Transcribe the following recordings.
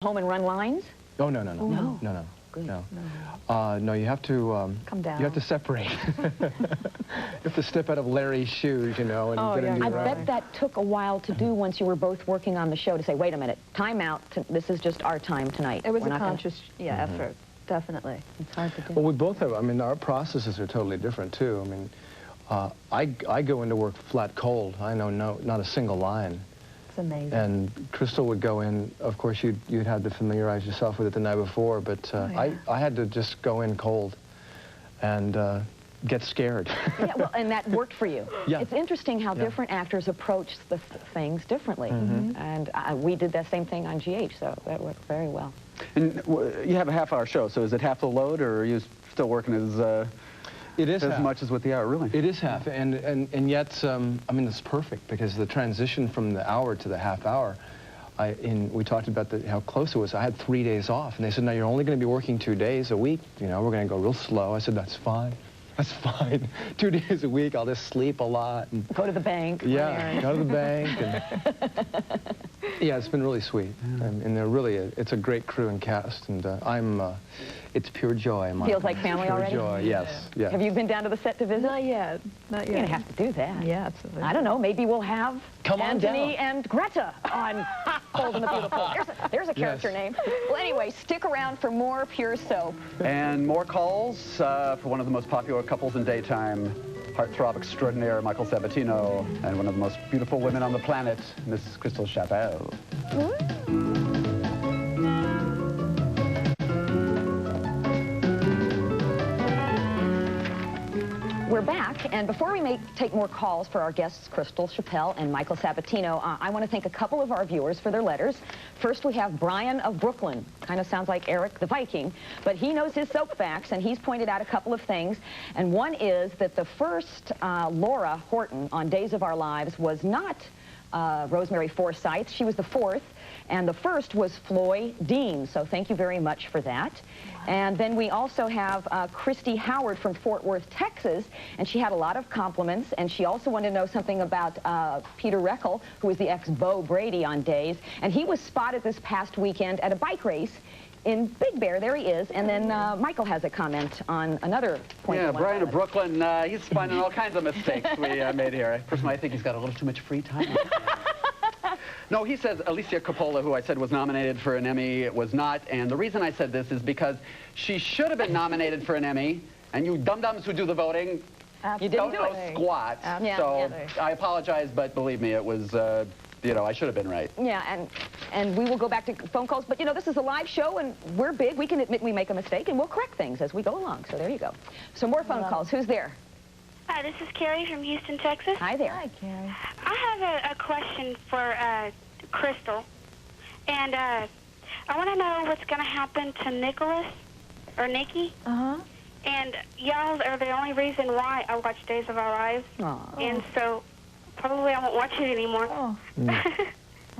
home and run lines? Oh, no, no, no. No. No, no. Good. No. No, you have to... Come down. You have to separate. You have to step out of Larry's shoes, you know, and get into I your bet own. that took a while to do once you were both working on the show to say, wait a minute, time out. This is just our time tonight. It was We're a not gonna-" conscious effort, definitely. It's hard to do. Well, we both have... I mean, our processes are totally different, too. I mean, I go into work flat cold. I know not a single line. It's amazing. And Crystal would go in, of course, you'd have to familiarize yourself with it the night before, but I had to just go in cold and get scared. Yeah, well, and that worked for you. Yeah. It's interesting how different actors approach the things differently. And we did that same thing on GH, so that worked very well. And you have a half-hour show, so is it half the load, or are you still working as... It is as half. much as with the hour, really? It is half, and yet, I mean, it's perfect, because the transition from the hour to the half hour, we talked about how close it was. I had 3 days off, and they said, no, you're only going to be working 2 days a week. You know, we're going to go real slow. I said, that's fine. That's fine. 2 days a week, I'll just sleep a lot. And, Go to the bank. yeah, go to the bank. And, yeah, it's been really sweet. And they're really, it's a great crew and cast, and it's pure joy. Feels like family pure already? Joy, yes, yes. Have you been down to the set to visit? Not yet. Not yet. You're going to have to do that. Yeah, absolutely. I don't know, maybe we'll have Come on Anthony down. and Greta on Bold and the Beautiful. There's a character name. Well, anyway, stick around for more Pure Soap. And more calls for one of the most popular couples in daytime, heartthrob extraordinaire Michael Sabatino, and one of the most beautiful women on the planet, Miss Crystal Chappell. We're back, and before we take more calls for our guests, Crystal Chappell and Michael Sabatino, I want to thank a couple of our viewers for their letters. First, we have Brian of Brooklyn. Kind of sounds like Eric the Viking, but he knows his soap facts, and he's pointed out a couple of things. And one is that the first Laura Horton on Days of Our Lives was not Rosemary Forsythe. She was the fourth, and the first was Floy Dean. So thank you very much for that. And then we also have Christy Howard from Fort Worth, Texas, and she had a lot of compliments, and she also wanted to know something about Peter Reckel, who was the ex-Bo Brady on Days, and he was spotted this past weekend at a bike race in Big Bear. There he is. And then Michael has a comment on another point. Yeah, Brian of Brooklyn, he's finding all kinds of mistakes we made here. Personally, I think he's got a little too much free time. No, he says Alicia Coppola, who I said was nominated for an Emmy, was not. And the reason I said this is because she should have been nominated for an Emmy, and you dum-dums who do the voting don't know squat. So I apologize, but believe me, it was, you know, I should have been right. Yeah, and we will go back to phone calls. But, you know, this is a live show, and we're big. We can admit we make a mistake, and we'll correct things as we go along. So there you go. So more phone calls. Who's there? Hi, this is Carrie from Houston, Texas. Hi there. Hi, Carrie. I have a question for Crystal, and I want to know what's going to happen to Nicholas, or Nikki. And y'all are the only reason why I watch Days of Our Lives. And so probably I won't watch it anymore. All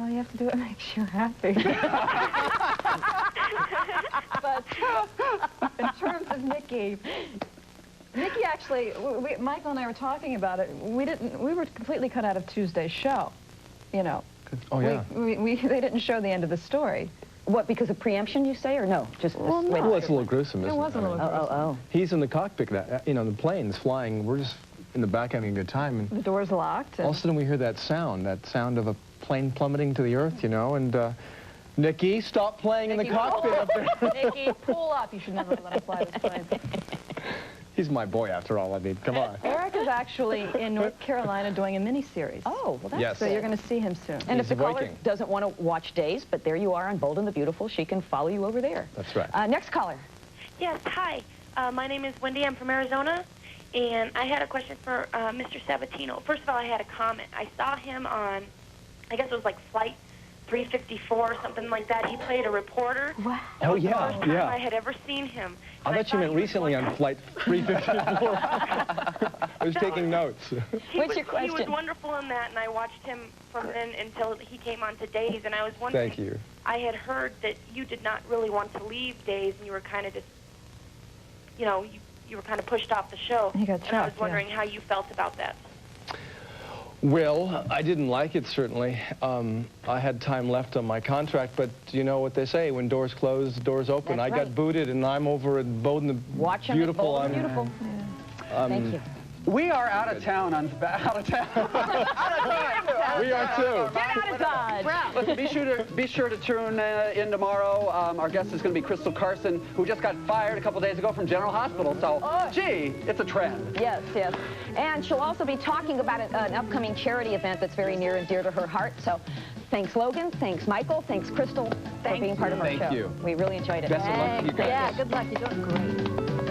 you have to do it makes you happy. But in terms of Nikki actually, Michael and I were talking about it. We were completely cut out of Tuesday's show, you know. Oh, yeah. They didn't show the end of the story. What, because of preemption, you say, or no? Just Well, no. Well, it's a little gruesome, isn't it? It was a little gruesome. Oh. He's in the cockpit, you know, the plane's flying. We're just in the back having a good time. And The door's locked. all of a sudden we hear that sound of a plane plummeting to the earth, you know, and Nikki, stop playing in the cockpit up there. Nikki, pull up. You should never let him fly this plane. He's my boy, after all. I mean, come on. Eric is actually in North Carolina doing a mini-series. Oh, well, that's Yes. So you're going to see him soon. And He's if the caller Viking. doesn't want to watch Days, but there you are on Bold and the Beautiful, she can follow you over there. That's right. Next caller. Yes, hi. My name is Wendy. I'm from Arizona, and I had a question for Mr. Sabatino. First of all, I had a comment. I saw him on, I guess it was like Flight 354 or something like that. He played a reporter. Wow. Oh, The yeah, first time yeah. I had ever seen him. I And thought you meant thought he was recently on wonderful. Flight 354. I was taking notes. What's your He was question? wonderful in that, and I watched him from then until he came on to Days, and I was wondering... Thank you. I had heard that you did not really want to leave Days, and you were kind of just, you know, you were kind of pushed off the show. He got And I was chopped, wondering how you felt about that. Well, I didn't like it, certainly. I had time left on my contract, but you know what they say, when doors close, doors open. That's I right. got booted, and I'm over at Bowden the Watching Beautiful. it, beautiful. Thank you. We are out of town on out of town. We are too. Get out of Dodge. Listen, be sure to tune in tomorrow. Our guest is going to be Crystal Carson, who just got fired a couple days ago from General Hospital. So, gee, it's a trend. Yes, yes. And she'll also be talking about an upcoming charity event that's very near and dear to her heart. So, thanks, Logan. Thanks, Michael. Thanks, Crystal, for being part of our show. Thank you. We really enjoyed it. Best of luck to you guys. Yeah, good luck. You're doing great.